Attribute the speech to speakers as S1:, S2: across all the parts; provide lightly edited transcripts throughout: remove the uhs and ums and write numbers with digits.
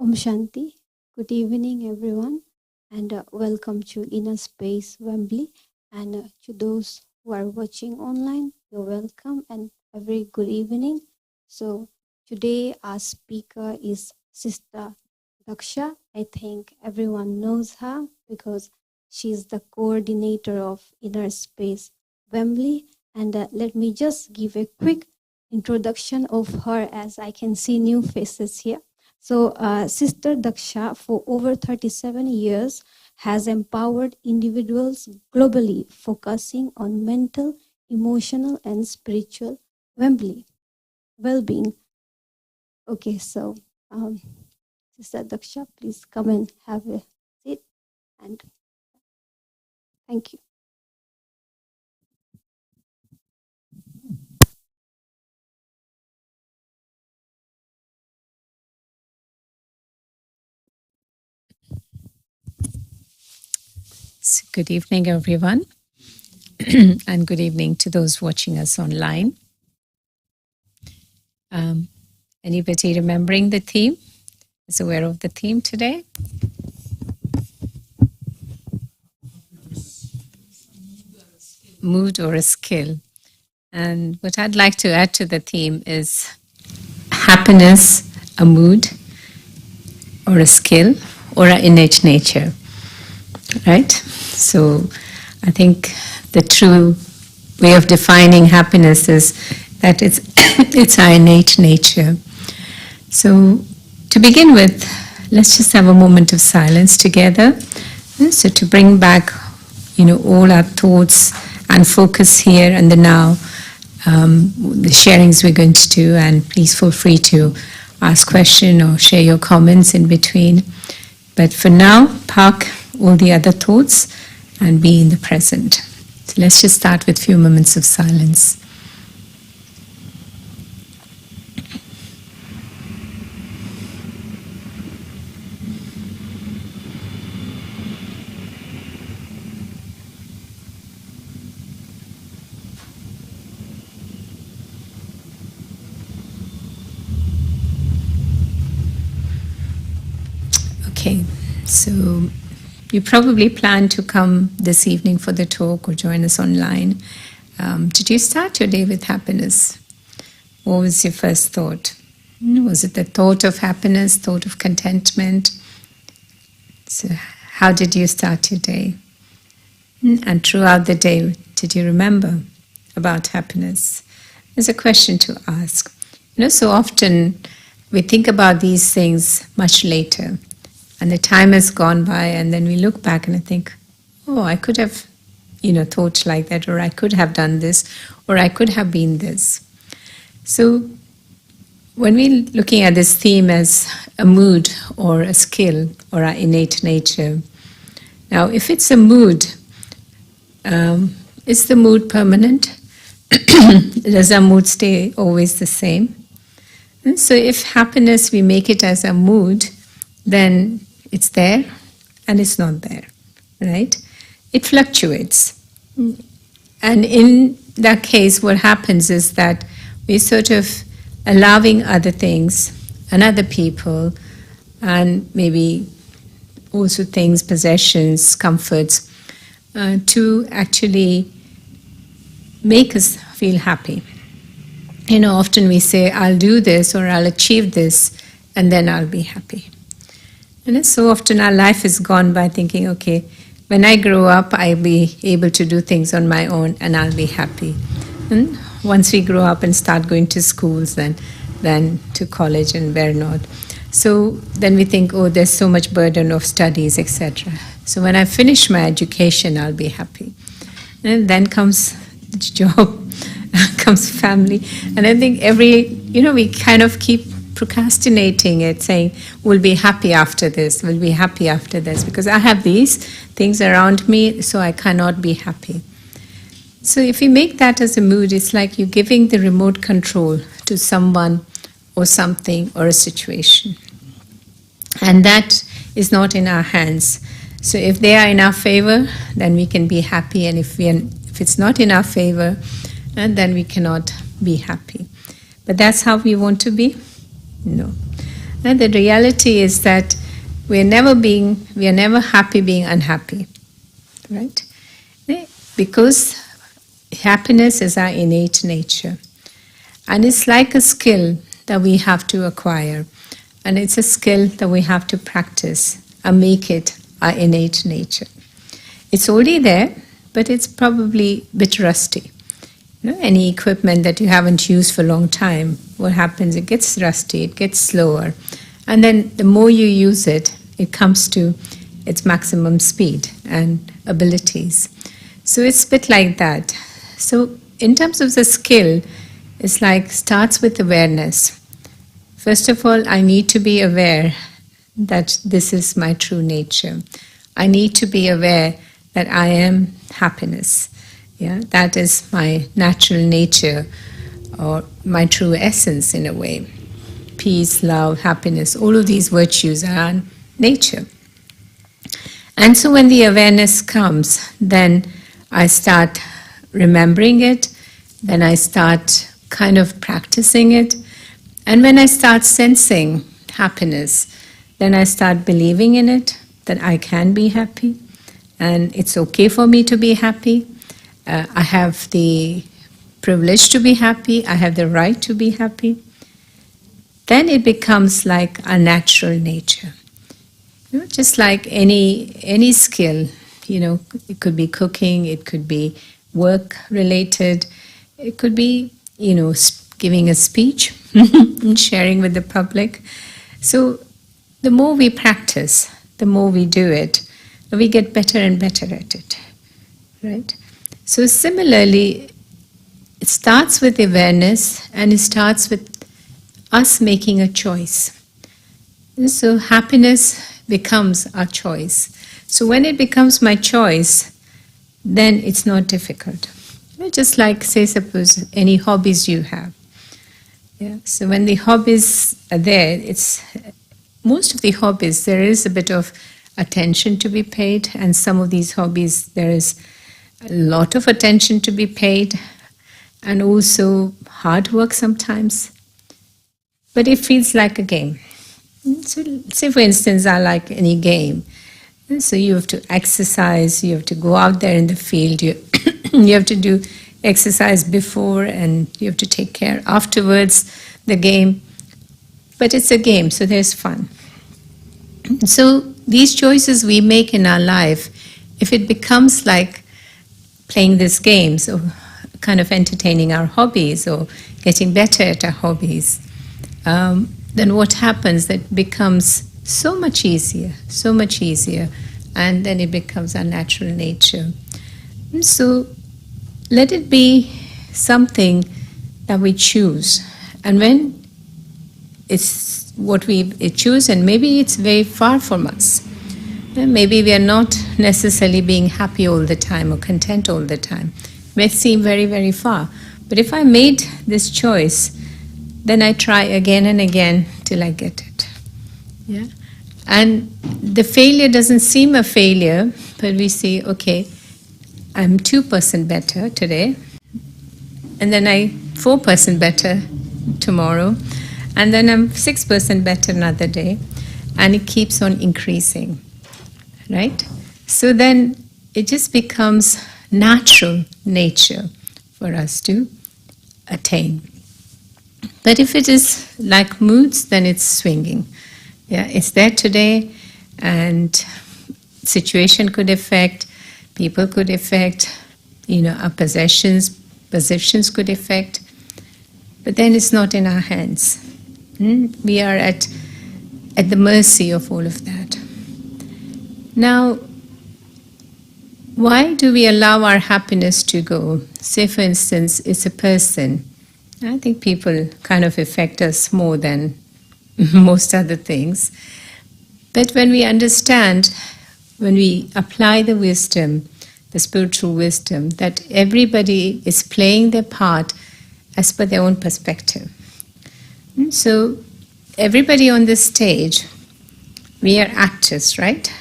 S1: Om Shanti. Good evening, everyone, and welcome to Inner Space Wembley. And to those who are watching online, you're welcome and a very good evening. So today our speaker is Sister Daksha. I think everyone knows her because she's the coordinator of Inner Space Wembley. And let me just give a quick introduction of her as I can see new faces here. So Sister Daksha, for over 37 years, has empowered individuals globally, focusing on mental, emotional, and spiritual well-being. Okay, so Sister Daksha, please come and have a seat. And thank you.
S2: So good evening, everyone, and good evening to those watching us online. Anybody remembering the theme? Is aware of the theme today? Mood or a skill. And what I'd like to add to the theme is happiness, a mood, or a skill, or an innate nature. Right? So I think the true way of defining happiness is that it's our innate nature. So to begin with, let's just have a moment of silence together. So to bring back, all our thoughts and focus here and the now, the sharings we're going to do, and please feel free to ask questions or share your comments in between. But for now, park all the other thoughts and be in the present. So let's just start with a few moments of silence. Okay, so you probably plan to come this evening for the talk or join us online. Did you start your day with happiness? What was your first thought? Was it the thought of happiness, thought of contentment? So how did you start your day? And throughout the day, did you remember about happiness? There's a question to ask. So often we think about these things much later. And the time has gone by, and then we look back and I think, oh, I could have, thought like that, or I could have done this, or I could have been this. So when we're looking at this theme as a mood or a skill or our innate nature, now if it's a mood, is the mood permanent? Does our mood stay always the same? And so if happiness, we make it as a mood, then it's there and it's not there, right? It fluctuates. And in that case, what happens is that we're sort of allowing other things and other people and maybe also things, possessions, comforts, to actually make us feel happy. Often we say, I'll do this or I'll achieve this and then I'll be happy. And so often our life has gone by thinking, okay, when I grow up, I'll be able to do things on my own and I'll be happy. And once we grow up and start going to schools, then to college and where not. So then we think, oh, there's so much burden of studies, etc. So when I finish my education, I'll be happy. And then comes job, comes family. And I think we kind of keep procrastinating it, saying, we'll be happy after this, we'll be happy after this, because I have these things around me, so I cannot be happy. So if you make that as a mood, it's like you're giving the remote control to someone or something or a situation. And that is not in our hands. So if they are in our favor, then we can be happy, and if it's not in our favor, then we cannot be happy. But that's how we want to be? No. And the reality is that we are never happy being unhappy, right? Because happiness is our innate nature. And it's like a skill that we have to acquire. And it's a skill that we have to practice and make it our innate nature. It's already there, but it's probably a bit rusty. Any equipment that you haven't used for a long time, what happens? It gets rusty, it gets slower. And then the more you use it, it comes to its maximum speed and abilities. So it's a bit like that. So in terms of the skill, it's like starts with awareness. First of all, I need to be aware that this is my true nature. I need to be aware that I am happiness. Yeah, that is my natural nature, or my true essence in a way. Peace, love, happiness, all of these virtues are nature. And so when the awareness comes, then I start remembering it, then I start kind of practicing it. And when I start sensing happiness, then I start believing in it, that I can be happy, and it's okay for me to be happy. I have the privilege to be happy, I have the right to be happy. Then it becomes like a natural nature. Just like any skill, it could be cooking, it could be work related, it could be, giving a speech and sharing with the public. So the more we practice, the more we do it, we get better and better at it, right? So similarly, it starts with awareness, and it starts with us making a choice. So happiness becomes our choice. So when it becomes my choice, then it's not difficult. Just like, say, suppose any hobbies you have. Yeah. So when the hobbies are there, most of the hobbies, there is a bit of attention to be paid, and some of these hobbies, there is a lot of attention to be paid, and also hard work sometimes. But it feels like a game. So say, for instance, I like any game. So you have to exercise, you have to go out there in the field, you have to do exercise before, and you have to take care afterwards, the game. But it's a game, so there's fun. So these choices we make in our life, if it becomes like playing these games, or kind of entertaining our hobbies, or getting better at our hobbies, then what happens, that becomes so much easier, and then it becomes our natural nature. So let it be something that we choose. And when it's what we choose, and maybe it's very far from us, maybe we are not necessarily being happy all the time or content all the time. It may seem very, very far. But if I made this choice, then I try again and again till I get it. Yeah? And the failure doesn't seem a failure, but we say, okay, I'm 2% better today, and then I'm 4% better tomorrow, and then I'm 6% better another day, and it keeps on increasing, right? So then it just becomes natural nature for us to attain. But if it is like moods, then it's swinging. Yeah, it's there today, and situation could affect, people could affect, our possessions could affect, but then it's not in our hands. We are at the mercy of all of that. Now, why do we allow our happiness to go? Say, for instance, it's a person. I think people kind of affect us more than most other things. But when we understand, when we apply the wisdom, the spiritual wisdom, that everybody is playing their part as per their own perspective. So everybody on this stage, we are actors, right?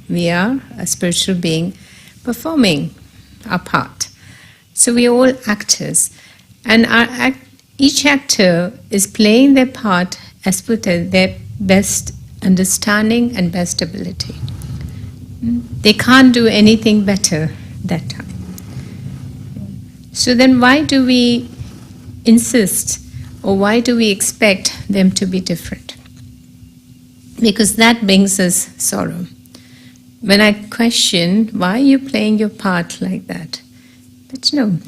S2: We are a spiritual being performing our part. So we are all actors. And each actor is playing their part as per their best understanding and best ability. They can't do anything better that time. So then why do we insist, or why do we expect them to be different? Because that brings us sorrow. When I question, why are you playing your part like that? But no,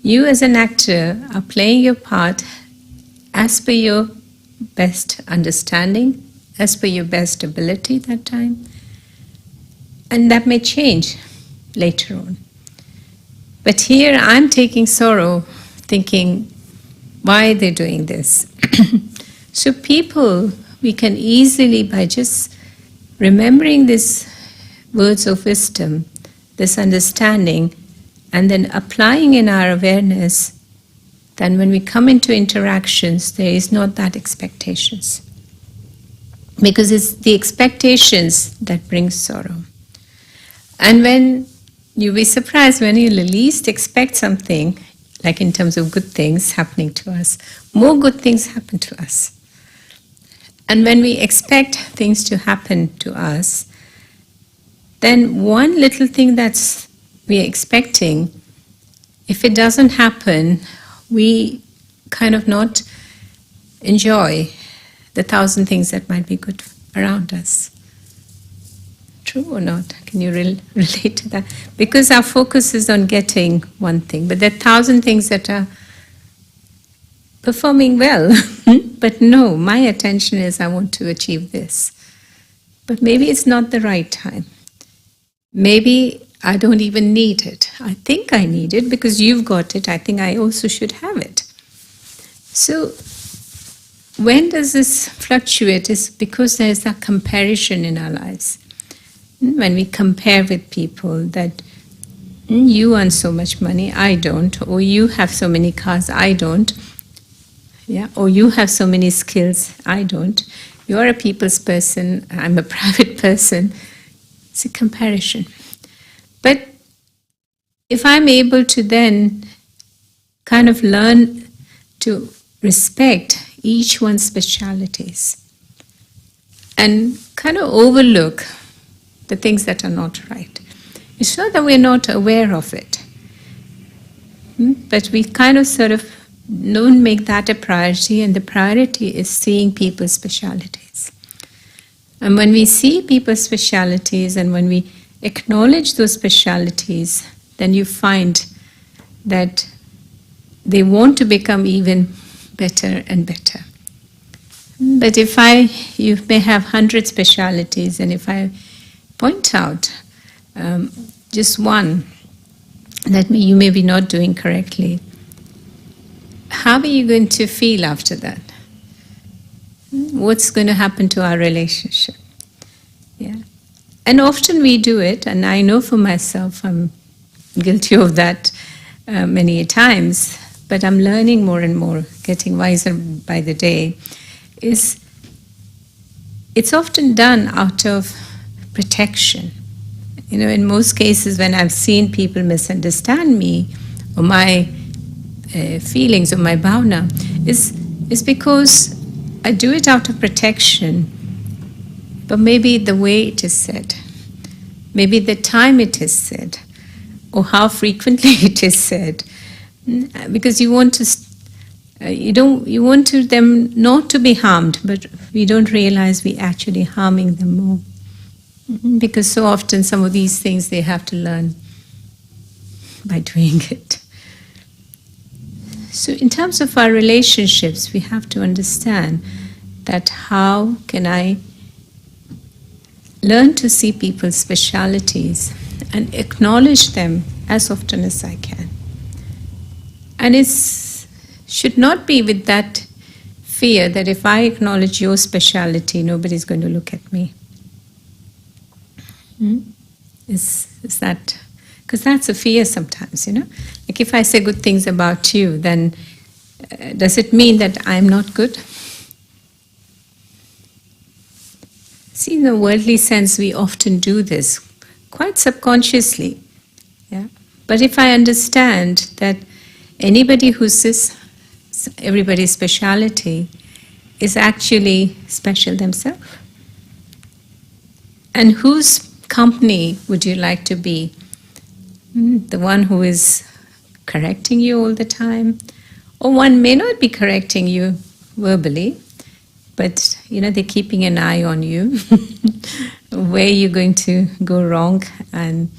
S2: you as an actor are playing your part as per your best understanding, as per your best ability that time. And that may change later on. But here I'm taking sorrow, thinking, why are they doing this? So people, we can easily, by just remembering these words of wisdom, this understanding, and then applying in our awareness, then when we come into interactions, there is not that expectations. Because it's the expectations that bring sorrow. And when you'll be surprised when you least expect something, like in terms of good things happening to us, more good things happen to us. And when we expect things to happen to us, then one little thing that's we're expecting, if it doesn't happen, we kind of not enjoy the 1,000 things that might be good around us. True or not? Can you relate to that? Because our focus is on getting one thing, but there are 1,000 things that are performing well. But no, my attention is I want to achieve this. But maybe it's not the right time. Maybe I don't even need it. I think I need it because you've got it. I think I also should have it. So when does this fluctuate? It's because there is that comparison in our lives. When we compare with people that you earn so much money, I don't, or you have so many cars, I don't, yeah, or you have so many skills, I don't. You're a people's person, I'm a private person. It's a comparison. But if I'm able to then kind of learn to respect each one's specialities and kind of overlook the things that are not right. It's not that we're not aware of it, but we kind of sort of don't make that a priority, and the priority is seeing people's specialities. And when we see people's specialities and when we acknowledge those specialities, then you find that they want to become even better and better. But if you may have 100 specialities, and if I point out just one that you may be not doing correctly, how are you going to feel after that? What's going to happen to our relationship? Yeah. And often we do it, and I know for myself I'm guilty of that many times, but I'm learning more and more, getting wiser by the day, is it's often done out of protection. You know, in most cases when I've seen people misunderstand me or my feelings or my bhavana, is because I do it out of protection, but maybe the way it is said, maybe the time it is said, or how frequently it is said, because you want to, you want to them not to be harmed, but we don't realize we actually harming them more, because so often some of these things they have to learn by doing it. So in terms of our relationships, we have to understand that how can I learn to see people's specialities and acknowledge them as often as I can. And it should not be with that fear that if I acknowledge your speciality, nobody's going to look at me. Is that... Because that's a fear sometimes, you know. Like if I say good things about you, then does it mean that I'm not good? See, in the worldly sense, we often do this quite subconsciously. Yeah. But if I understand that anybody who sees everybody's speciality is actually special themselves. And whose company would you like to be? The one who is correcting you all the time, or one may not be correcting you verbally, but they're keeping an eye on you, where you're going to go wrong, and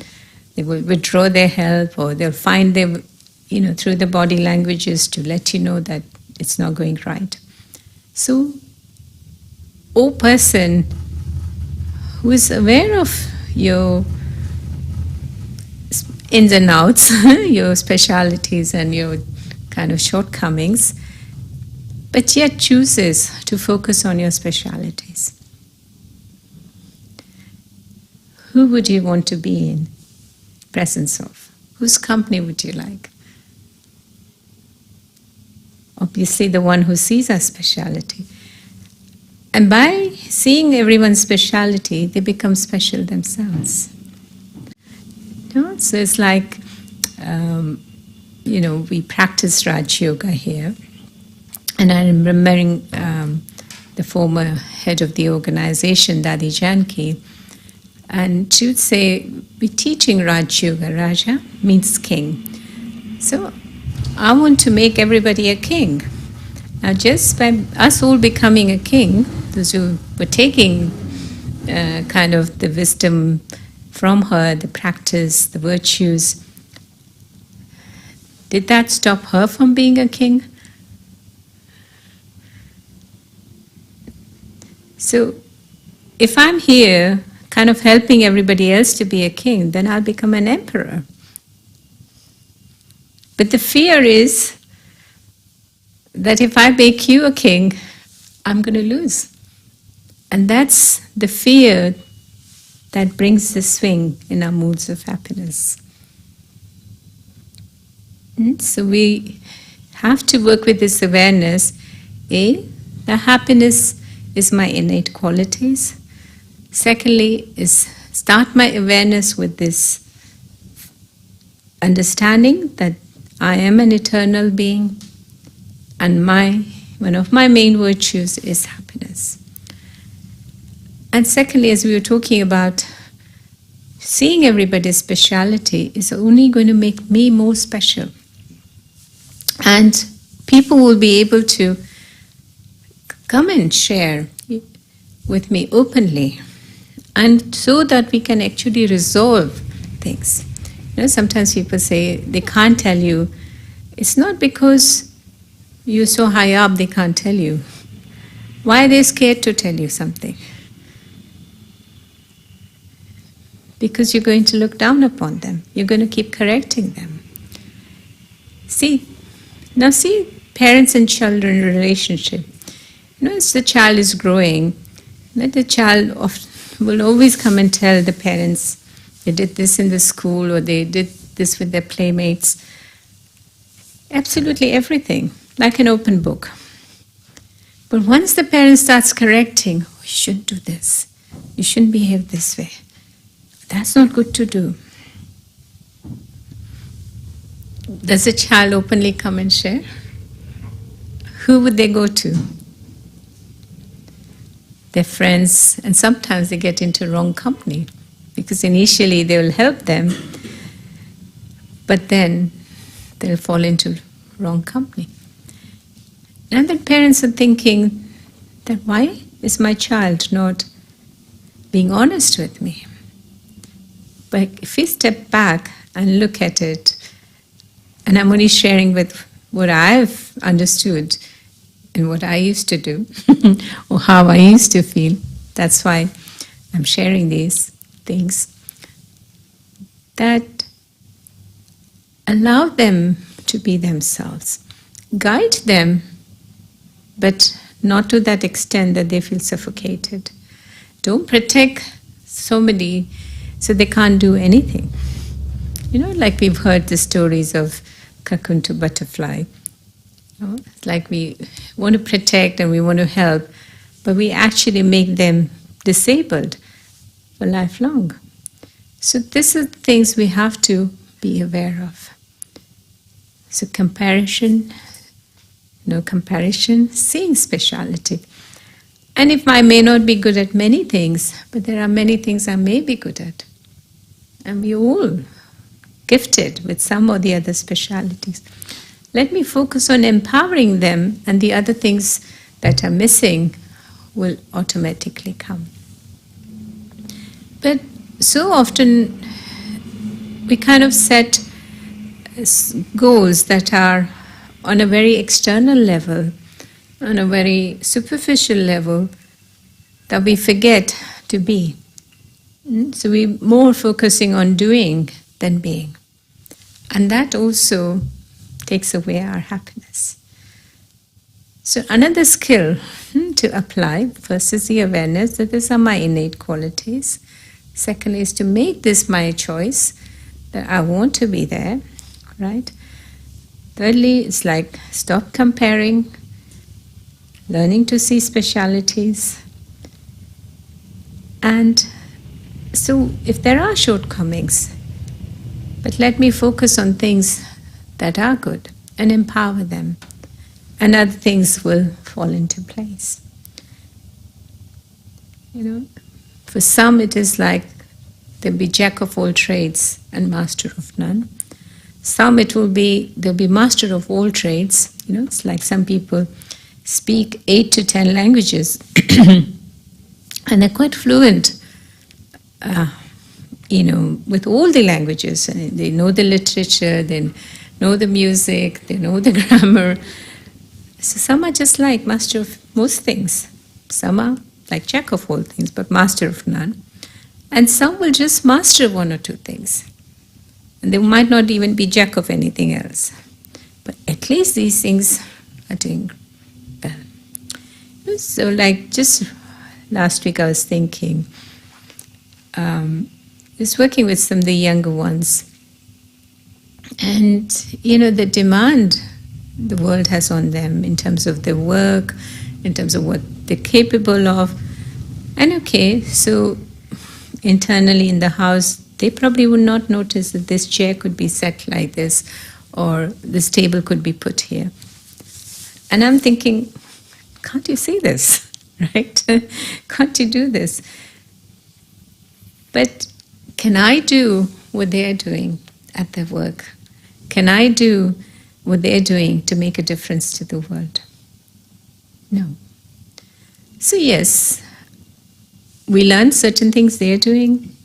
S2: they will withdraw their help, or they'll find their, through the body languages to let you know that it's not going right. So, person who is aware of your ins and outs, your specialities and your kind of shortcomings, but yet chooses to focus on your specialities. Who would you want to be in presence of? Whose company would you like? Obviously the one who sees our speciality. And by seeing everyone's speciality, they become special themselves. So it's like, we practice Raj Yoga here. And I'm remembering the former head of the organization, Dadi Janki, and she would say, we're teaching Raj Yoga. Raja means king. So I want to make everybody a king. Now just by us all becoming a king, those who were taking kind of the wisdom from her, the practice, the virtues, did that stop her from being a king? So if I'm here kind of helping everybody else to be a king, then I'll become an emperor. But the fear is that if I make you a king, I'm going to lose. And that's the fear that brings the swing in our moods of happiness. So we have to work with this awareness. The happiness is my innate qualities. Secondly, is start my awareness with this understanding that I am an eternal being, and one of my main virtues is happiness. And secondly, as we were talking about, seeing everybody's speciality is only going to make me more special. And people will be able to come and share with me openly, and so that we can actually resolve things. Sometimes people say they can't tell you. It's not because you're so high up they can't tell you. Why are they scared to tell you something? Because you're going to look down upon them. You're going to keep correcting them. See parents and children relationship. As the child is growing, the child will always come and tell the parents, they did this in the school, or they did this with their playmates. Absolutely everything, like an open book. But once the parent starts correcting, you shouldn't do this, you shouldn't behave this way, that's not good to do. Does a child openly come and share? Who would they go to? Their friends, and sometimes they get into wrong company, because initially they will help them, but then they'll fall into wrong company. And then parents are thinking that why is my child not being honest with me? But if we step back and look at it, and I'm only sharing with what I've understood and what I used to do, or how I used to feel, that's why I'm sharing these things, that allow them to be themselves. Guide them, but not to that extent that they feel suffocated. Don't protect somebody so they can't do anything. Like we've heard the stories of cocoon to butterfly. It's like we want to protect and we want to help, but we actually make them disabled for lifelong. So these are things we have to be aware of. So compassion, no comparison, seeing speciality. And if I may not be good at many things, but there are many things I may be good at. And we all gifted with some or the other specialities. Let me focus on empowering them, and the other things that are missing will automatically come. But so often we kind of set goals that are on a very external level, on a very superficial level, that we forget to be. So we're more focusing on doing than being. And that also takes away our happiness. So another skill to apply, first is the awareness that these are my innate qualities. Second is to make this my choice, that I want to be there, right? Thirdly, it's like stop comparing, learning to see specialities. And so if there are shortcomings, but let me focus on things that are good and empower them, and other things will fall into place. For some it is like they'll be jack of all trades and master of none. Some they'll be master of all trades. It's like some people speak 8 to 10 languages and they're quite fluent, with all the languages. And they know the literature, they know the music, they know the grammar. So some are just like master of most things. Some are like jack of all things, but master of none. And some will just master 1 or 2 things. And they might not even be jack of anything else. But at least these things are doing well. So like just last week I was thinking, I was working with some of the younger ones. And, the demand the world has on them in terms of their work, in terms of what they're capable of. And okay, so internally in the house, they probably would not notice that this chair could be set like this, or this table could be put here. And I'm thinking, can't you see this, right? Can't you do this? But can I do what they're doing at their work? Can I do what they're doing to make a difference to the world? No. So yes, we learn certain things they're doing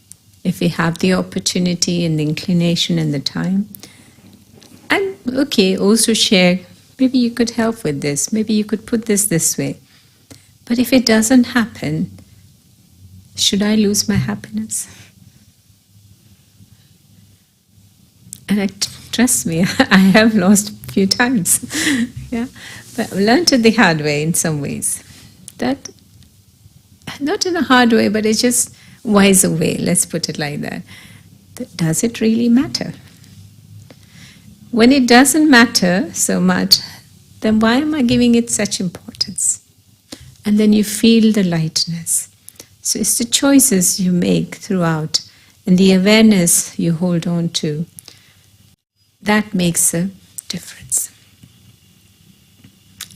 S2: if we have the opportunity and the inclination and the time. And okay, also share, maybe you could help with this, maybe you could put this way. But if it doesn't happen, should I lose my happiness? And trust me, I have lost a few times. Yeah, but I learned it the hard way in some ways. That, not in a hard way, but it's just wiser way, let's put it like that. Does it really matter? When it doesn't matter so much, then why am I giving it such importance? And then you feel the lightness. So it's the choices you make throughout and the awareness you hold on to that makes a difference.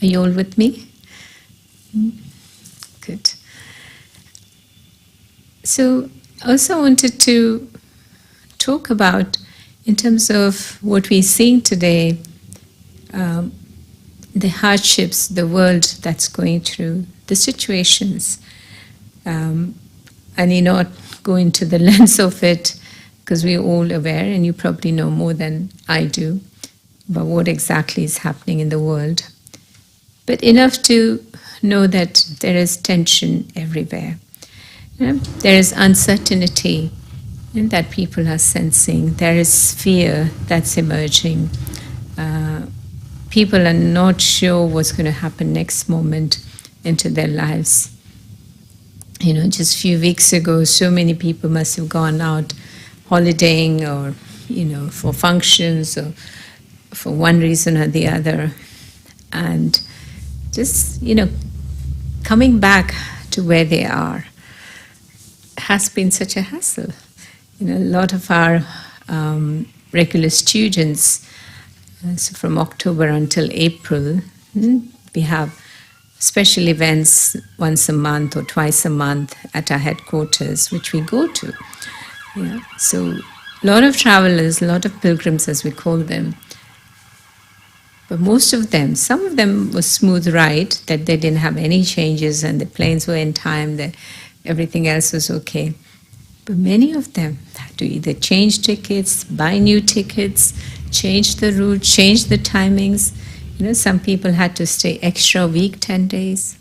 S2: Are you all with me? Good. So also I wanted to talk about, in terms of what we're seeing today, the hardships the world that's going through, the situations. I need not go into the lens of it, because we're all aware, and you probably know more than I do about what exactly is happening in the world. But enough to know that there is tension everywhere. There is uncertainty that people are sensing. There is fear that's emerging. People are not sure what's going to happen next moment into their lives. Just a few weeks ago, so many people must have gone out holidaying, or for functions, or for one reason or the other, and just coming back to where they are has been such a hassle. A lot of our regular students, so from October until April, We have special events once a month or twice a month at our headquarters, which we go to. Yeah. So a lot of travelers, a lot of pilgrims as we call them, but most of them, some of them was smooth ride, that they didn't have any changes and the planes were in time, that everything else was okay. But many of them had to either change tickets, buy new tickets, change the route, change the timings. Some people had to stay extra week, 10 days.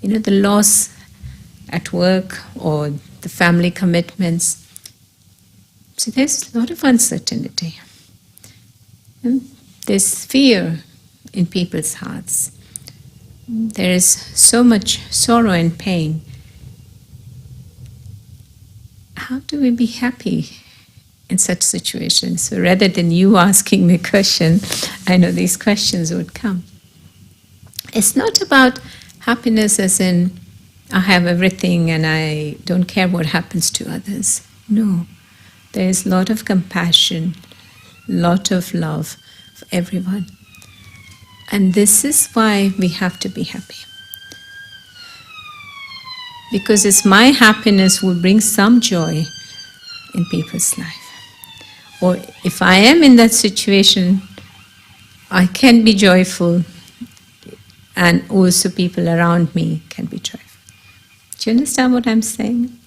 S2: The loss at work or the family commitments. So there's a lot of uncertainty. There's fear in people's hearts. There is so much sorrow and pain. How do we be happy in such situations? So rather than you asking me a question, I know these questions would come. It's not about happiness as in I have everything and I don't care what happens to others. No, there is a lot of compassion, lot of love for everyone. And this is why we have to be happy. Because it's my happiness will bring some joy in people's life. Or if I am in that situation, I can be joyful and also people around me can be joyful. Do you understand what I'm saying?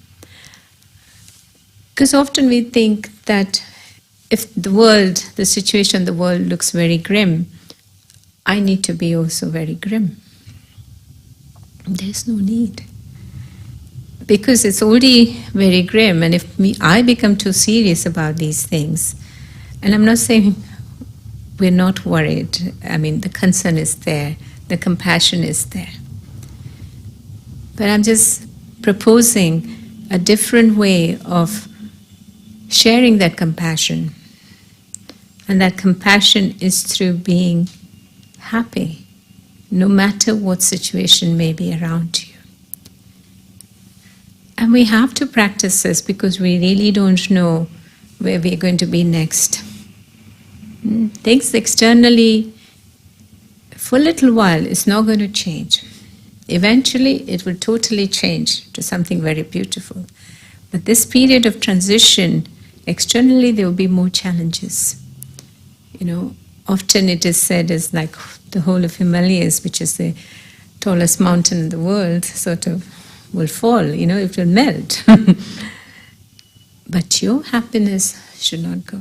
S2: Because often we think that if the situation in the world looks very grim, I need to be also very grim. There's no need. Because it's already very grim, and if I become too serious about these things, and I'm not saying we're not worried, I mean the concern is there, the compassion is there. But I'm just proposing a different way of sharing that compassion. And that compassion is through being happy, no matter what situation may be around you. And we have to practice this because we really don't know where we're going to be next. Things externally, for a little while, it's not going to change. Eventually, it will totally change to something very beautiful. But this period of transition, externally, there will be more challenges. Often it is said as like the whole of Himalayas, which is the tallest mountain in the world, sort of will fall, it will melt. But your happiness should not go.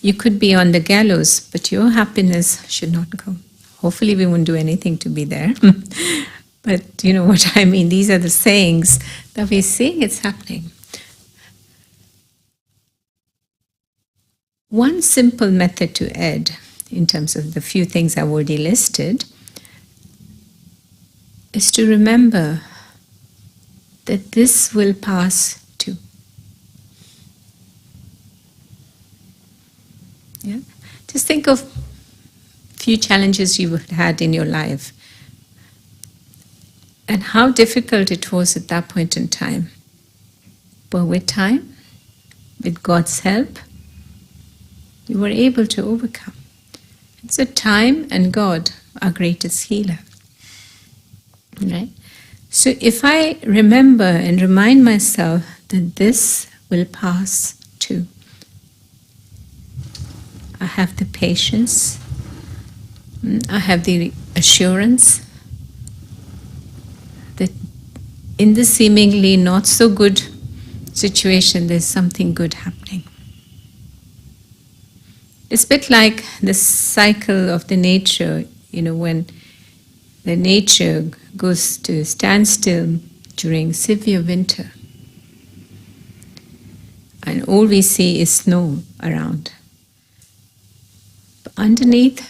S2: You could be on the gallows, but your happiness should not go. Hopefully we won't do anything to be there. But you know what I mean, these are the sayings that we're seeing it's happening. One simple method to add, in terms of the few things I've already listed, is to remember that this will pass too. Yeah? Just think of few challenges you've had in your life and how difficult it was at that point in time. But with time, with God's help, you were able to overcome. And so time and God are greatest healer. Right? So if I remember and remind myself that this will pass too, I have the patience, I have the assurance that in the seemingly not so good situation, there's something good happening. It's a bit like the cycle of the nature, when the nature goes to standstill during severe winter. And all we see is snow around. But underneath,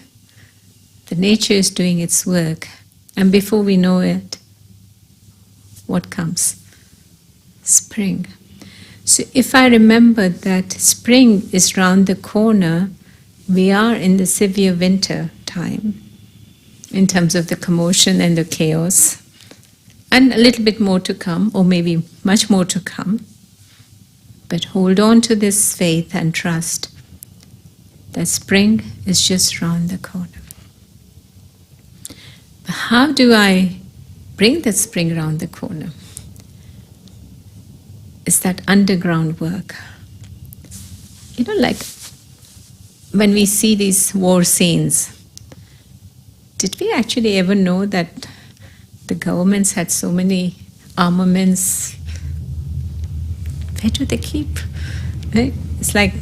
S2: the nature is doing its work. And before we know it, what comes? Spring. So if I remember that spring is round the corner, we are in the severe winter time in terms of the commotion and the chaos, and a little bit more to come, or maybe much more to come. But hold on to this faith and trust that spring is just round the corner. But how do I bring that spring round the corner? It's that underground work. Like when we see these war scenes, did we actually ever know that the governments had so many armaments? Where do they keep? Right? It's like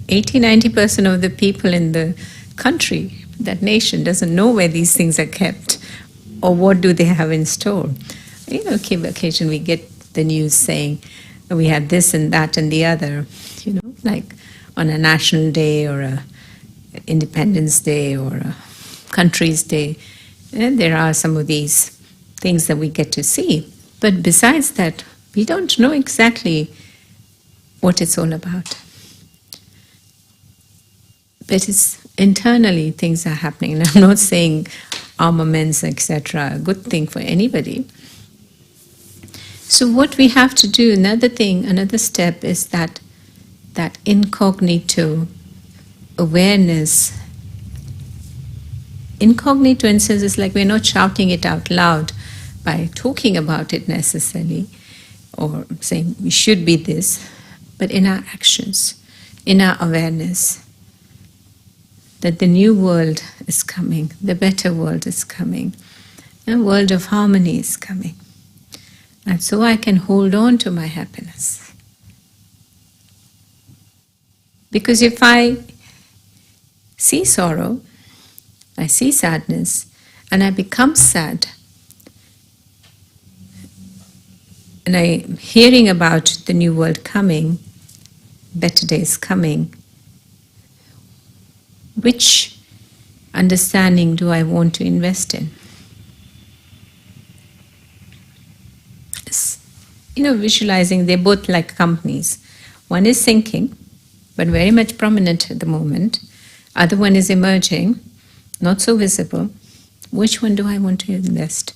S2: 80-90% of the people in the country, that nation, doesn't know where these things are kept or what do they have in store. Occasionally we get the news saying we had this and that and the other, like on a national day or a Independence Day or a country's day. And there are some of these things that we get to see. But besides that, we don't know exactly what it's all about. But it's internally things are happening. And I'm not saying armaments, etc., are a good thing for anybody. So what we have to do, another step is that incognito awareness. Incognito, in a sense, is like we're not shouting it out loud by talking about it necessarily or saying we should be this, but in our actions, in our awareness that the new world is coming, the better world is coming, a world of harmony is coming. And so I can hold on to my happiness. Because if I see sorrow, I see sadness, and I become sad, and I'm hearing about the new world coming, better days coming, which understanding do I want to invest in? Visualizing, they're both like companies. One is sinking, but very much prominent at the moment. Other one is emerging, not so visible. Which one do I want to invest?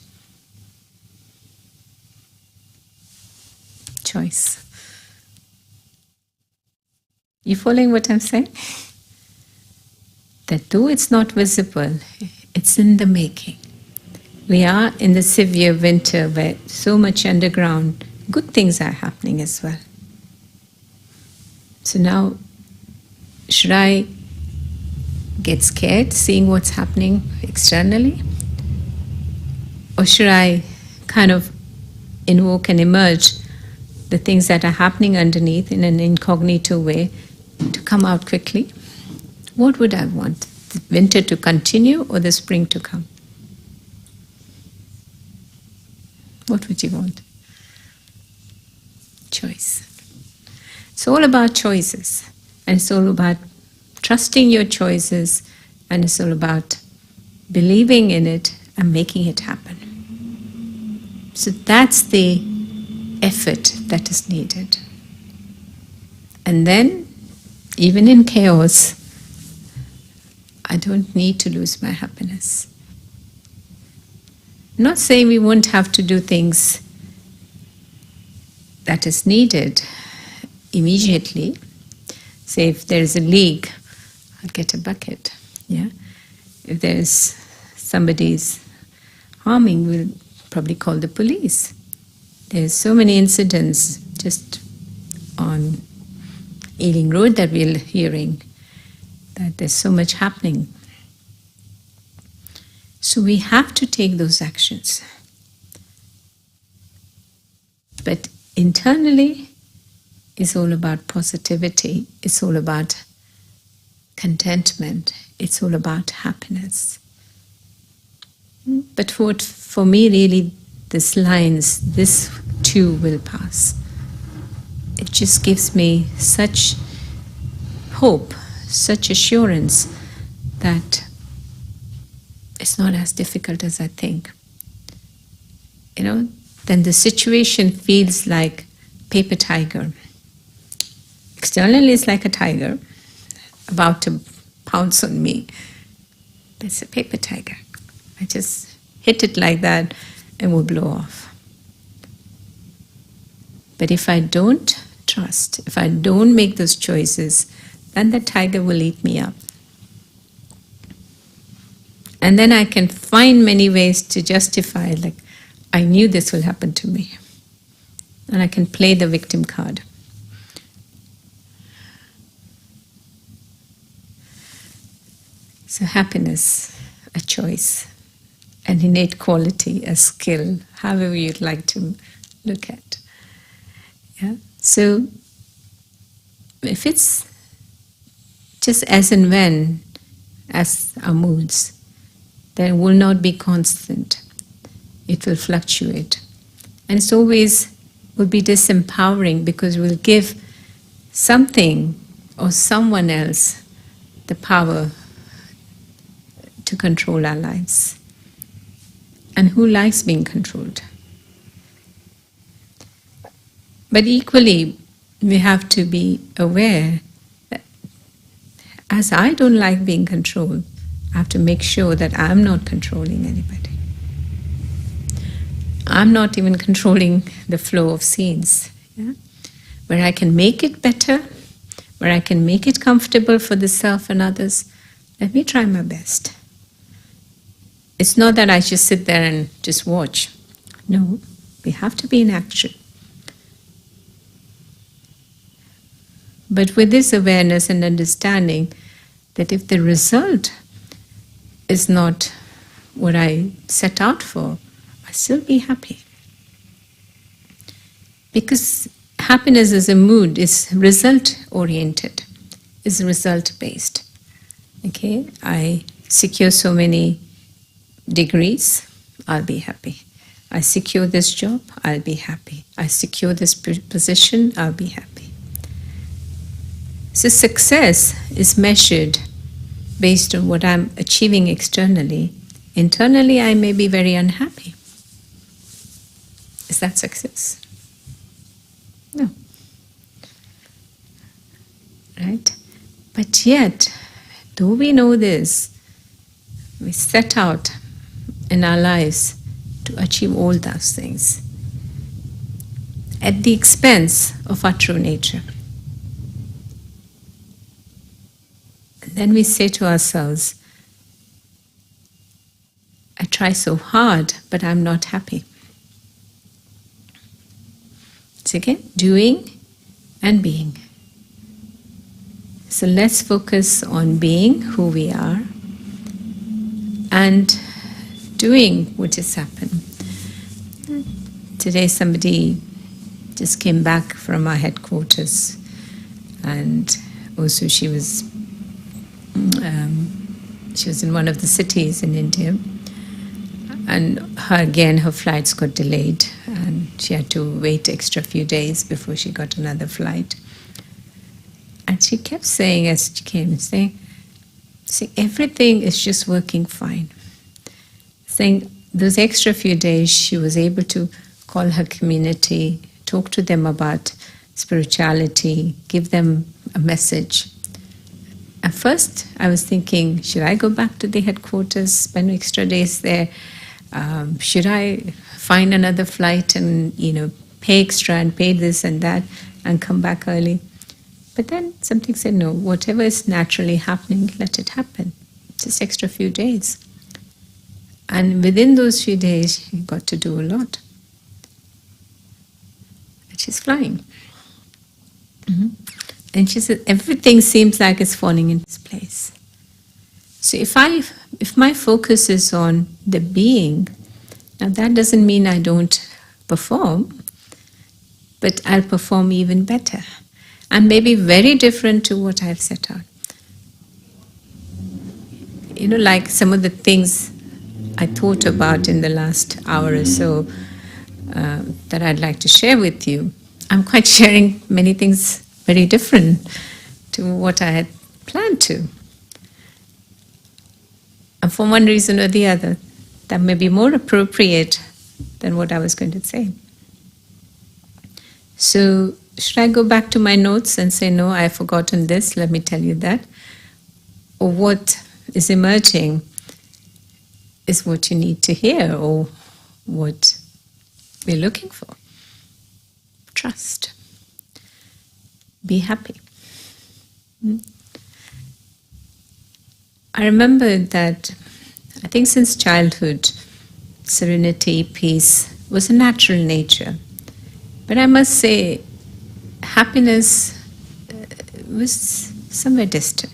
S2: Choice. You following what I'm saying? That though it's not visible, it's in the making. We are in the severe winter where so much underground, good things are happening as well. So now, should I get scared seeing what's happening externally? Or should I kind of invoke and emerge the things that are happening underneath in an incognito way to come out quickly? What would I want? The winter to continue or the spring to come? What would you want? Choice. It's all about choices. And it's all about trusting your choices. And it's all about believing in it and making it happen. So that's the effort that is needed. And then, even in chaos, I don't need to lose my happiness. I'm not saying we won't have to do things that is needed immediately. Say if there's a leak, I'll get a bucket. Yeah. If there's somebody's harming, we'll probably call the police. There's so many incidents just on Ealing Road that we're hearing, that there's so much happening. So we have to take those actions. But internally, it's all about positivity. It's all about contentment. It's all about happiness. But for me, really, this too will pass. It just gives me such hope, such assurance that it's not as difficult as I think. Then the situation feels like paper tiger. Externally, it's like a tiger about to pounce on me. But it's a paper tiger. I just hit it like that and will blow off. But if I don't trust, if I don't make those choices, then the tiger will eat me up. And then I can find many ways to justify, like, I knew this will happen to me. And I can play the victim card. So happiness, a choice, an innate quality, a skill, however you'd like to look at. Yeah. So if it's just as and when as our moods, then it will not be constant. It will fluctuate. And it's always will be disempowering because we'll give something or someone else the power to control our lives. And who likes being controlled? But equally, we have to be aware that as I don't like being controlled, I have to make sure that I'm not controlling anybody. I'm not even controlling the flow of scenes. Yeah? Where I can make it better, where I can make it comfortable for the self and others, let me try my best. It's not that I just sit there and just watch. No, we have to be in action. But with this awareness and understanding that if the result is not what I set out for, I'll still be happy. Because happiness as a mood is result-oriented, is result-based. Okay, I secure so many degrees, I'll be happy. I secure this job, I'll be happy. I secure this position, I'll be happy. So success is measured based on what I'm achieving externally. Internally, I may be very unhappy. Is that success? No. Right? But yet, though we know this, we set out in our lives to achieve all those things at the expense of our true nature. And then we say to ourselves, I try so hard, but I'm not happy. So again, doing and being. So let's focus on being who we are and doing what has happened. Today somebody just came back from our headquarters, and also she was in one of the cities in India, and her flights got delayed and she had to wait extra few days before she got another flight. And she kept saying, as she came, saying everything is just working fine. Saying those extra few days she was able to call her community, talk to them about spirituality, give them a message. At first I was thinking, should I go back to the headquarters, spend extra days there? Should I find another flight and pay extra and pay this and that and come back early? But then something said, no, whatever is naturally happening, let it happen. Just extra few days. And within those few days, you got to do a lot. And she's flying. Mm-hmm. And she said, everything seems like it's falling into place. So if my focus is on the being, now that doesn't mean I don't perform, but I'll perform even better. And maybe very different to what I've set out. Like some of the things I thought about in the last hour or so that I'd like to share with you. I'm quite sharing many things very different to what I had planned to. And for one reason or the other, that may be more appropriate than what I was going to say. So, should I go back to my notes and say, no, I've forgotten this, let me tell you that? Or what is emerging is what you need to hear, or what we're looking for? Trust. Be happy. I remember that I think since childhood, serenity, peace was a natural nature. But I must say, happiness was somewhere distant.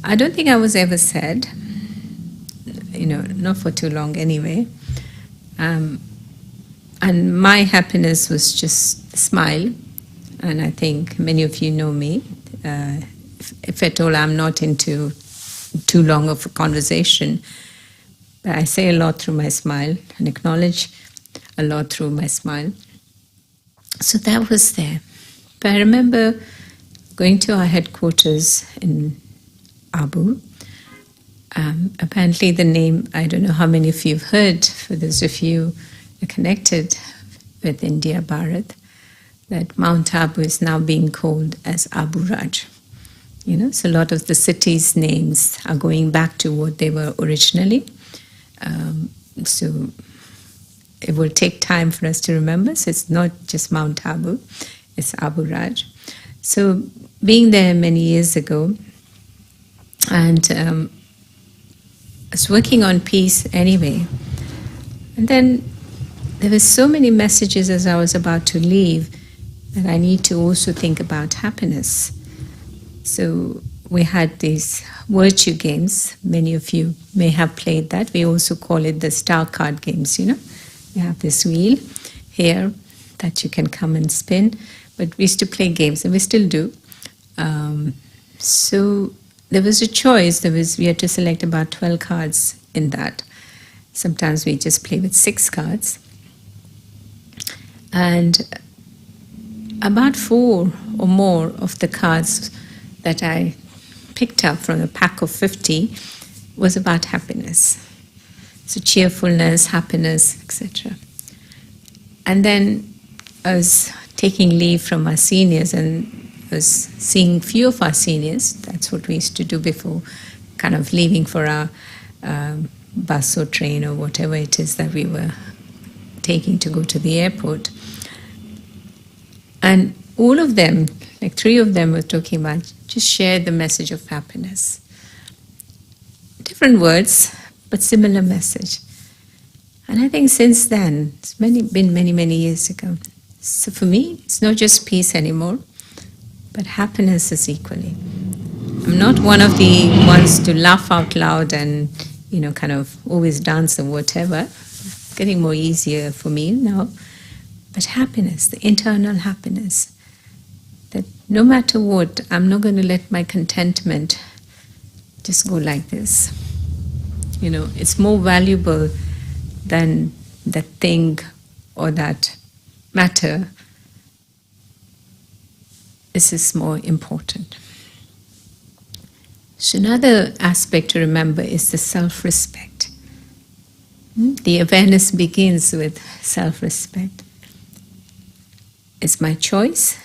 S2: I don't think I was ever sad, not for too long anyway. And my happiness was just a smile. And I think many of you know me. If at all I'm not into too long of a conversation, but I say a lot through my smile and acknowledge a lot through my smile. So that was there. But I remember going to our headquarters in Abu. Apparently the name, I don't know how many of you have heard, for those of you are connected with India, Bharat, that Mount Abu is now being called as Abu Raj. So a lot of the cities' names are going back to what they were originally. So it will take time for us to remember. So it's not just Mount Abu, it's Abu Raj. So being there many years ago, and I was working on peace anyway. And then there were so many messages as I was about to leave that I need to also think about happiness. So we had these virtue games. Many of you may have played that. We also call it the star card games, You have this wheel here that you can come and spin. But we used to play games, and we still do. So there was a choice. We had to select about 12 cards in that. Sometimes we just play with 6 cards. And about 4 or more of the cards that I picked up from a pack of 50 was about happiness. So cheerfulness, happiness, etc. And then I was taking leave from our seniors and was seeing few of our seniors. That's what we used to do before kind of leaving for our bus or train or whatever it is that we were taking to go to the airport. And all of them, like 3 of them were talking about just share the message of happiness. Different words, but similar message. And I think since then, it's been many, many years ago. So for me, it's not just peace anymore, but happiness is equally. I'm not one of the ones to laugh out loud and, kind of always dance or whatever. It's getting more easier for me now. But happiness, the internal happiness, that no matter what, I'm not going to let my contentment just go like this. It's more valuable than that thing or that matter. This is more important. So another aspect to remember is the self-respect. The awareness begins with self-respect. It's my choice,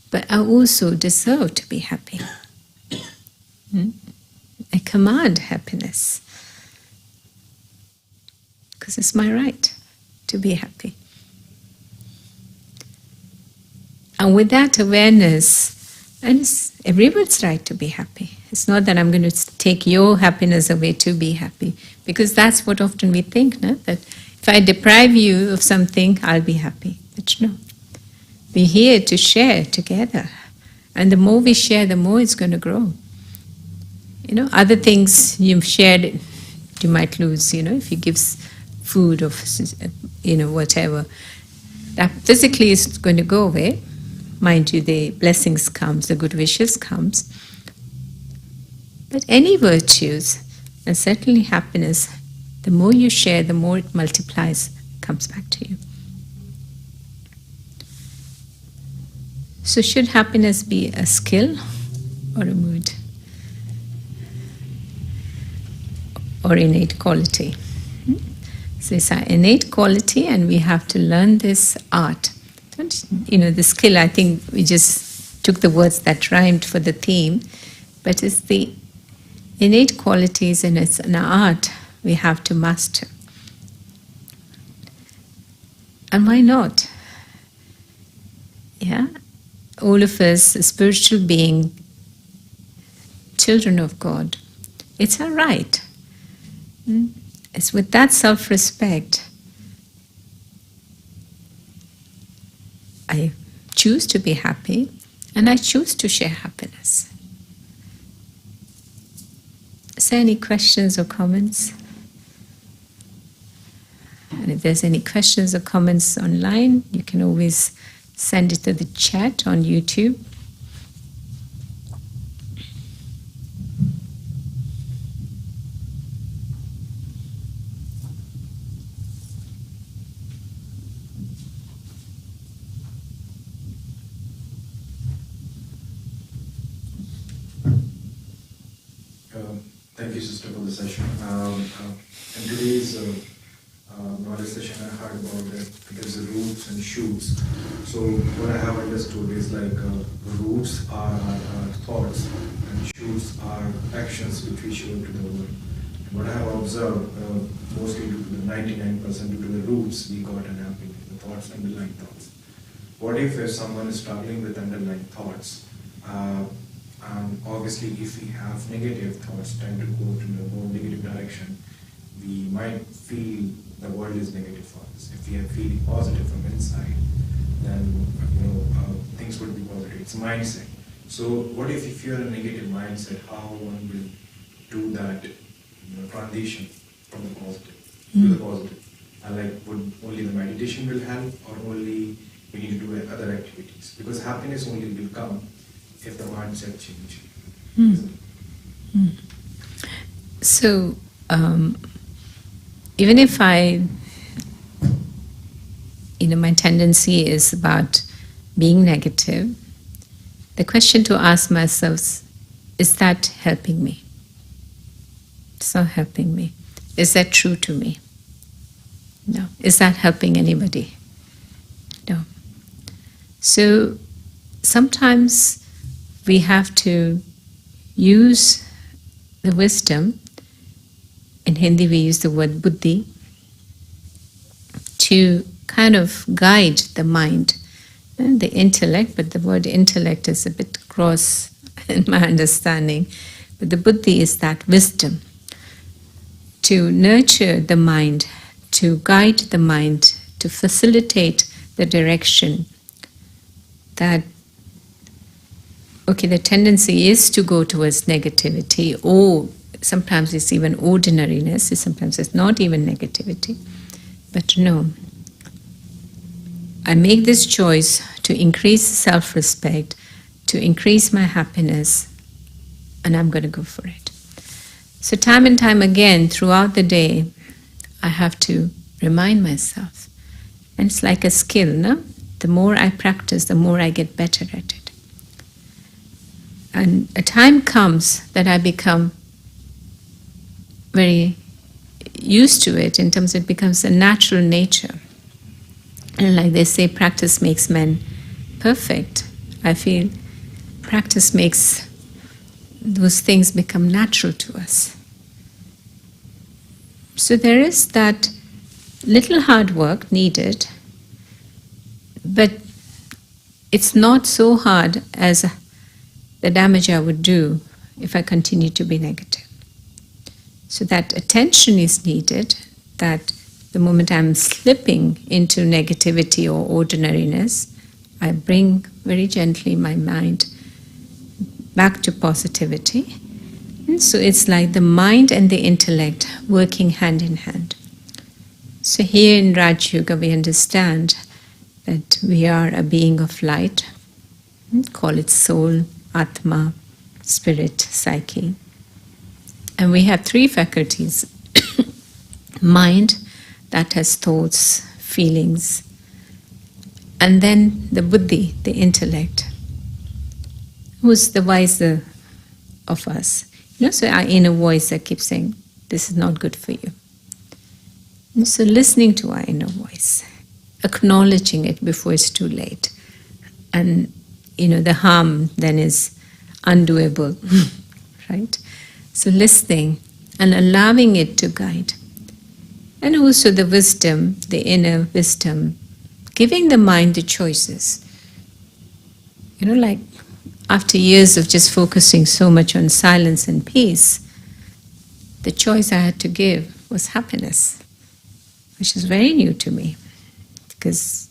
S2: but I also deserve to be happy. I command happiness because it's my right to be happy. And with that awareness, and it's everyone's right to be happy. It's not that I'm going to take your happiness away to be happy, because that's what often we think, no? That if I deprive you of something, I'll be happy. But no. We're here to share together. And the more we share, the more it's going to grow. Other things you've shared, you might lose, if you give food or, whatever. That physically is going to go away. Mind you, the blessings comes, the good wishes comes. But any virtues, and certainly happiness, the more you share, the more it multiplies, comes back to you. So should happiness be a skill or a mood? Or innate quality? So it's our innate quality, and we have to learn this art. The skill, I think we just took the words that rhymed for the theme, but it's the innate qualities, and it's an art we have to master. And why not? Yeah? All of us, a spiritual being, children of God. It's our right. It's with that self-respect I choose to be happy and I choose to share happiness. Is there any questions or comments? And if there's any questions or comments online, you can always send it to the chat on YouTube.
S3: Thank you, sister, for the session. In today's knowledge session, I heard about that there's roots and shoots. So what I have understood is like roots are our thoughts and shoots are actions which we show to the world. And what I have observed, mostly due to the 99% due to the roots we got and happening, the thoughts, underlying thoughts. What if someone is struggling with underlying thoughts? And obviously, if we have negative thoughts tend to go to the more negative direction, we might feel the world is negative for us. If we are feeling positive from inside, then things would be positive. It's mindset. So, what if you're in a negative mindset? How one will do that transition from the positive to the positive? And like, would only the meditation will help, or only we need to do other activities? Because happiness only will come if the mindset change.
S2: So, even if my tendency is about being negative, the question to ask myself is that helping me? It's not helping me. Is that true to me? No. Is that helping anybody? No. So, sometimes we have to use the wisdom. In Hindi we use the word buddhi to kind of guide the mind and the intellect, but the word intellect is a bit gross in my understanding. But the buddhi is that wisdom to nurture the mind, to guide the mind, to facilitate the direction that the tendency is to go towards negativity, or sometimes it's even ordinariness, sometimes it's not even negativity. But no, I make this choice to increase self-respect, to increase my happiness, and I'm going to go for it. So time and time again, throughout the day, I have to remind myself. And it's like a skill, no? The more I practice, the more I get better at it. And a time comes that I become very used to it, in terms of it becomes a natural nature. And like they say, practice makes men perfect. I feel practice makes those things become natural to us. So there is that little hard work needed, but it's not so hard as the damage I would do if I continue to be negative. So that attention is needed, that the moment I'm slipping into negativity or ordinariness, I bring very gently my mind back to positivity. And so it's like the mind and the intellect working hand in hand. So here in Raj Yoga we understand that we are a being of light, call it soul, Atma, spirit, psyche. And we have three faculties. Mind, that has thoughts, feelings. And then the buddhi, the intellect, who's the wiser of us. So our inner voice that keeps saying, this is not good for you. And so listening to our inner voice, acknowledging it before it's too late. And the harm then is undoable, right? So listening and allowing it to guide. And also the wisdom, the inner wisdom, giving the mind the choices. Like after years of just focusing so much on silence and peace, the choice I had to give was happiness, which is very new to me, because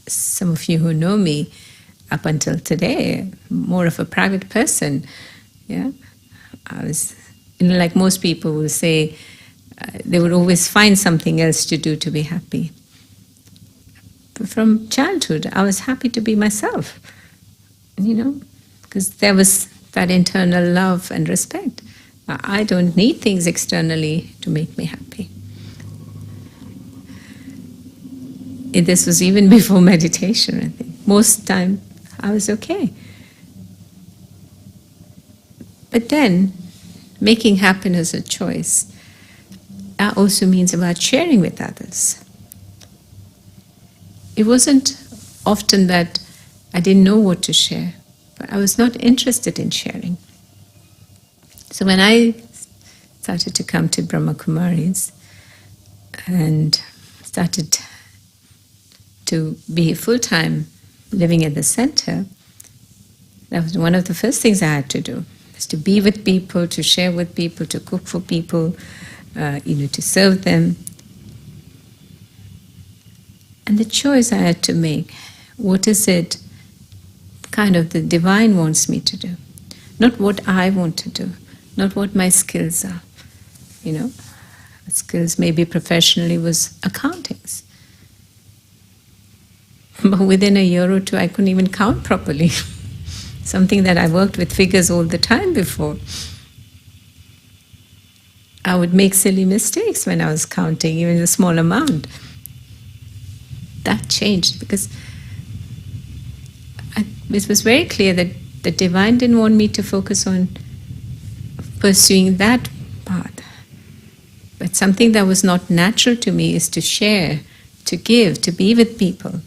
S2: some of you who know me up until today, more of a private person, yeah. I was, like most people will say, they would always find something else to do to be happy. But from childhood, I was happy to be myself, because there was that internal love and respect. I don't need things externally to make me happy. This was even before meditation, I think. Most time, I was okay. But then, making happiness a choice, that also means about sharing with others. It wasn't often that I didn't know what to share, but I was not interested in sharing. So when I started to come to Brahma Kumaris and started to be full-time living at the center, that was one of the first things I had to do, was to be with people, to share with people, to cook for people, to serve them. And the choice I had to make, what is it kind of the divine wants me to do? Not what I want to do, not what my skills are. My skills maybe professionally was accountings. But within a year or two, I couldn't even count properly. Something that I worked with figures all the time before. I would make silly mistakes when I was counting, even a small amount. That changed because it was very clear that the divine didn't want me to focus on pursuing that path. But something that was not natural to me is to share, to give, to be with people.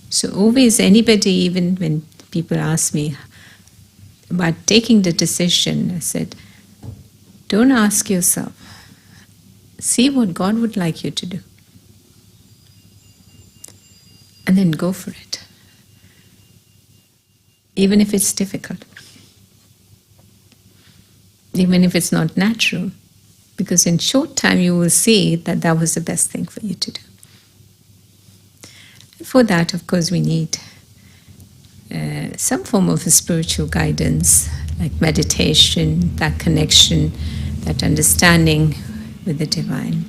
S2: So always anybody, even when people ask me about taking the decision, I said, don't ask yourself. See what God would like you to do. And then go for it. Even if it's difficult. Even if it's not natural. Because in short time you will see that that was the best thing for you to do. And for that, of course, we need some form of a spiritual guidance, like meditation, that connection, that understanding with the divine.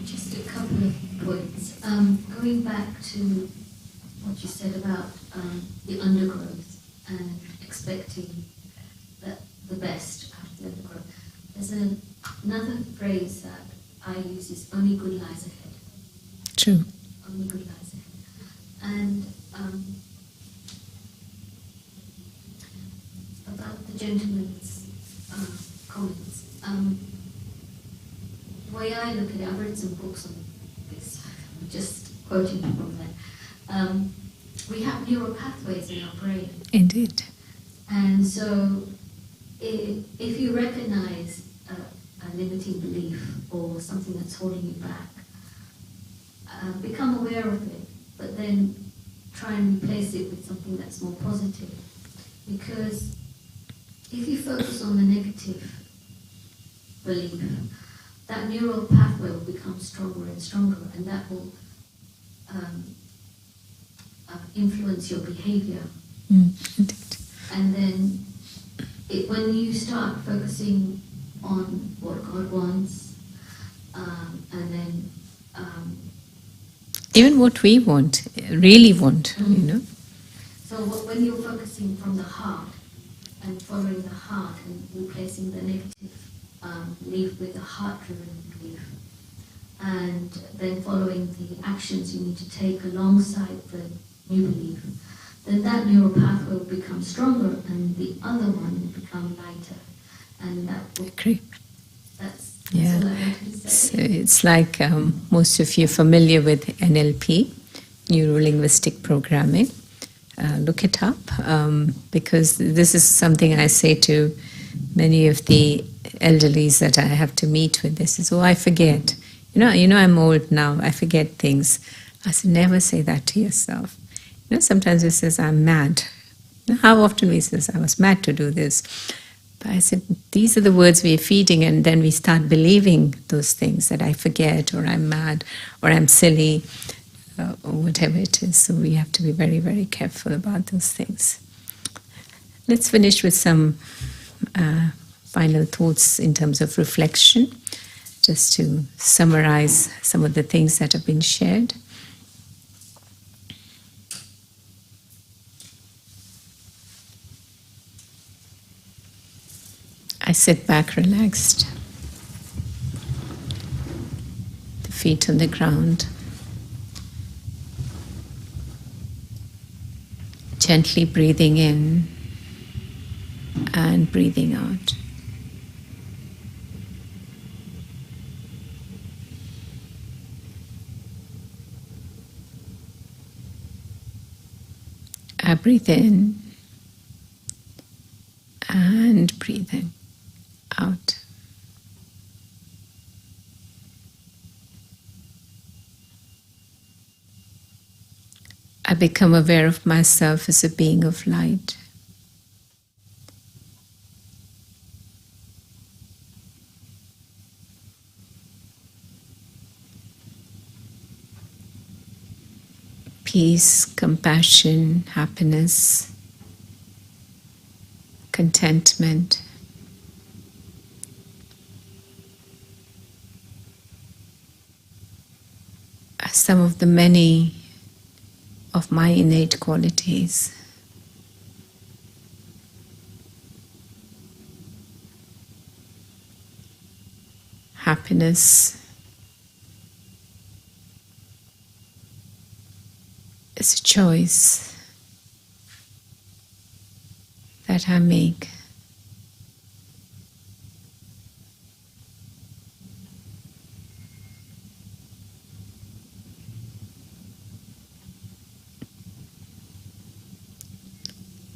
S1: Just a couple of points. Going back to what you said about the undergrowth and expecting the best out of the undergrowth. There's another phrase that I use is only good lies ahead.
S2: True.
S1: Only good lies ahead. And about the gentleman's comments, the way I look at it, I've read some books on this, I'm just quoting from that. We have neural pathways in our brain.
S2: Indeed.
S1: And so if you recognize a limiting belief or something that's holding you back, become aware of it, but then try and replace it with something that's more positive. Because if you focus on the negative belief, that neural pathway will become stronger and stronger, and that will influence your behavior.
S2: Indeed.
S1: And then when you start focusing on what God wants, and then
S2: even what we want, really want,
S1: So when you're focusing from the heart and following the heart and replacing the negative belief with a heart-driven belief, and then following the actions you need to take alongside the new belief, then that neural pathway will become stronger and the other one will become lighter. And that will...
S2: Agree.
S1: That's
S2: Yeah.
S1: all I wanted to say.
S2: So it's like most of you are familiar with NLP, Neuro-Linguistic Programming. Look it up because this is something I say to many of the elderlies that I have to meet with, they say, "Oh, I forget. I'm old now. I forget things." I said, never say that to yourself. Sometimes we says, "I'm mad." How often we says, "I was mad to do this." But I said, these are the words we are feeding, and then we start believing those things, that I forget, or I'm mad, or I'm silly, or whatever it is. So we have to be very, very careful about those things. Let's finish with some final thoughts in terms of reflection, just to summarize some of the things that have been shared. I sit back relaxed, the feet on the ground, gently breathing in and breathing out. I breathe in and breathe in, out. I become aware of myself as a being of light. Peace, compassion, happiness, contentment are some of the many of my innate qualities. Happiness is a choice that I make.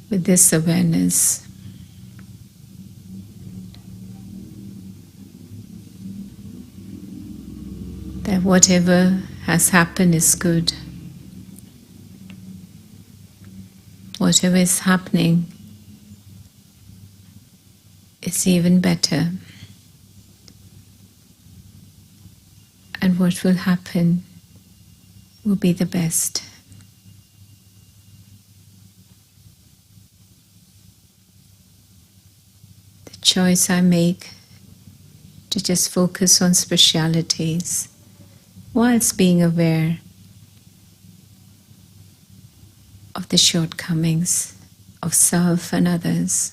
S2: With this awareness, that whatever has happened is good. Whatever is happening is even better. And what will happen will be the best. The choice I make to just focus on specialities whilst being aware of the shortcomings of self and others.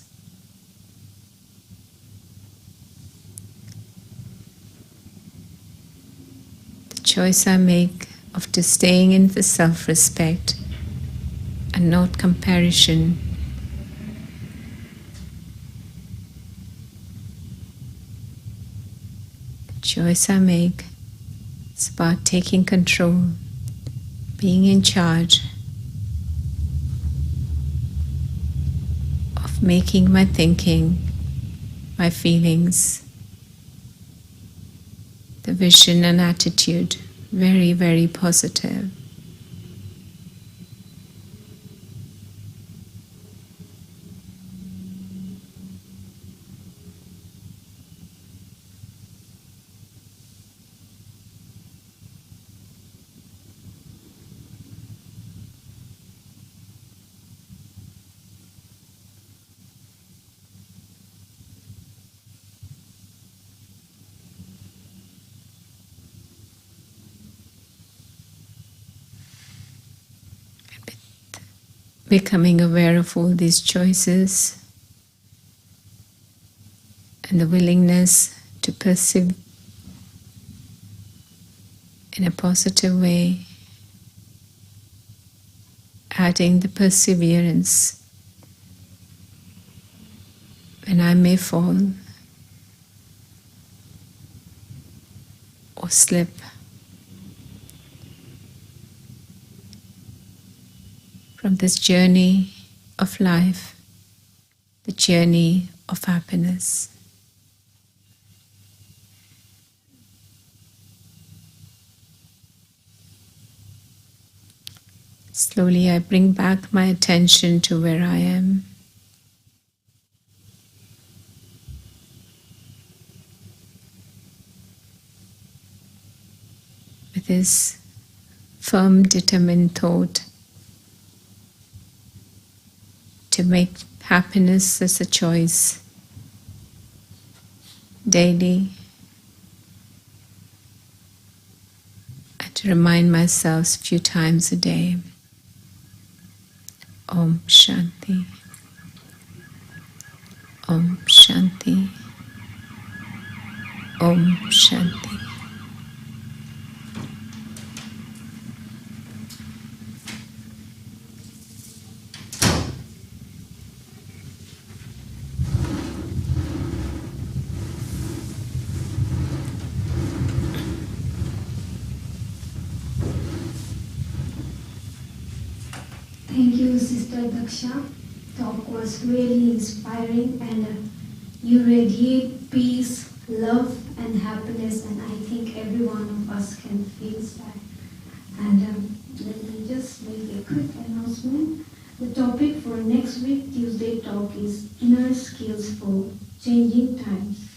S2: The choice I make of just staying in the self-respect and not comparison. The choice I make is about taking control, being in charge, making my thinking, my feelings, the vision and attitude very, very positive. Becoming aware of all these choices and the willingness to perceive in a positive way, adding the perseverance when I may fall or slip. From this journey of life, the journey of happiness. Slowly I bring back my attention to where I am. With this firm, determined thought to make happiness as a choice daily, and to remind myself a few times a day. Om Shanti, Om Shanti, Om Shanti.
S1: Thank you, Sister Daksha. Talk was really inspiring, and you radiate peace, love, and happiness, and I think every one of us can feel that. And let me just make a quick announcement. The topic for next week, Tuesday talk, is Inner Skills for Changing Times.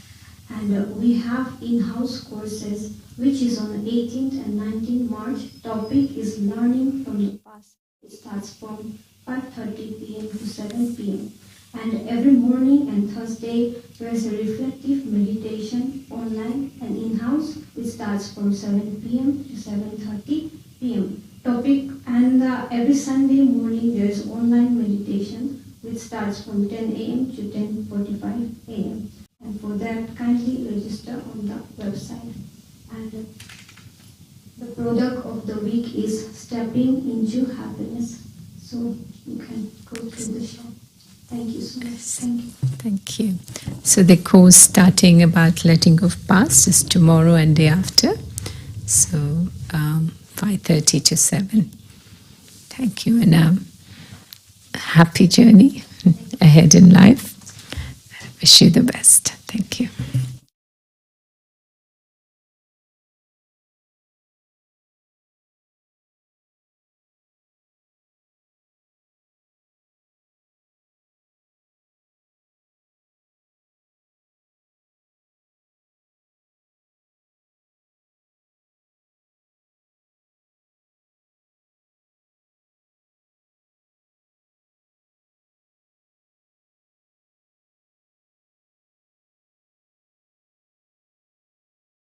S1: And we have in-house courses, which is on 18th and 19th March. Topic is Learning from the Past. It starts from 5:30 p.m. to 7 p.m. And every morning and Thursday, there is a reflective meditation online and in-house, which starts from 7 p.m. to 7:30 p.m. Topic, and every Sunday morning, there is online meditation, which starts from 10 a.m. to 10:45 a.m. And for that, kindly register on the website. And the product of the week is Stepping into Happiness. So you can go through the shop. Thank you so much. Thank you.
S2: Thank you. So the course starting about letting go of past is tomorrow and day after. So 5:30 to 7. Thank you, and happy journey ahead in life. Wish you the best. Thank you.